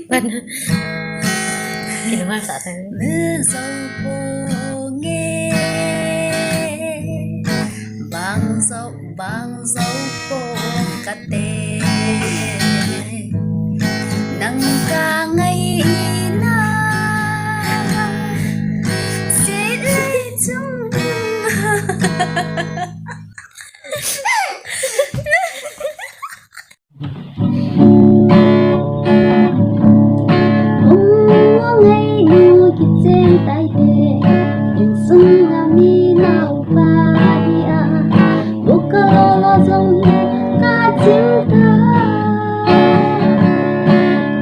Bạn Kira sa atin. Bang dấu po kate nang ca ngày na sẽ lấy chung ngày nu kít trên tay bê in sung ami nau ba dia buka lozong ka cinta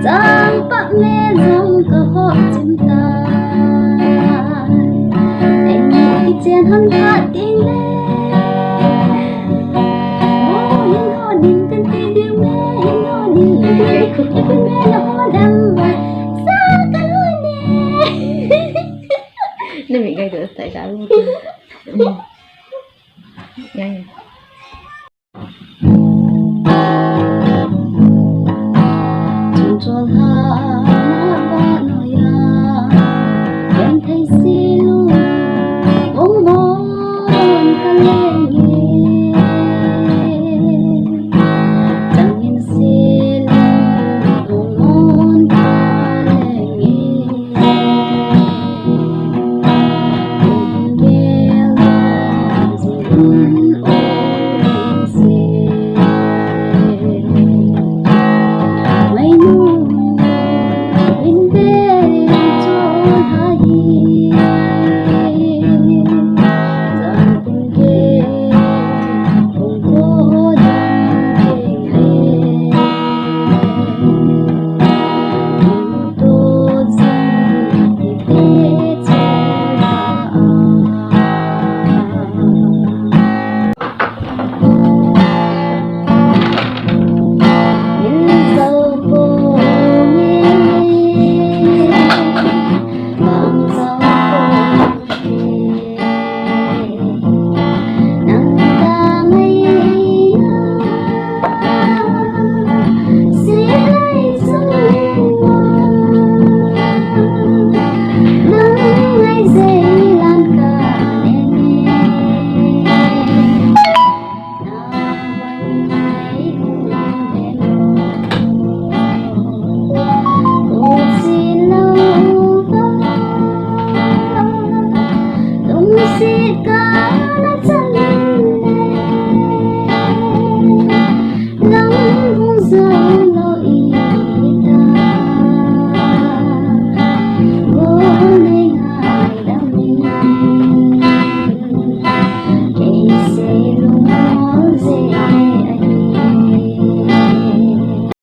tanpa mezong ke ho cinta anh kít trên hân hạ tình lệ mo hin ho din tên tên điều mê hin ho din lệ khúc mê là ho đam và nó bị gây được tại sao luôn nhanh cho ha ba nói em thấy xí luôn bông bông cả lên chẳng nhìn xí luôn bông bông cả lên Sit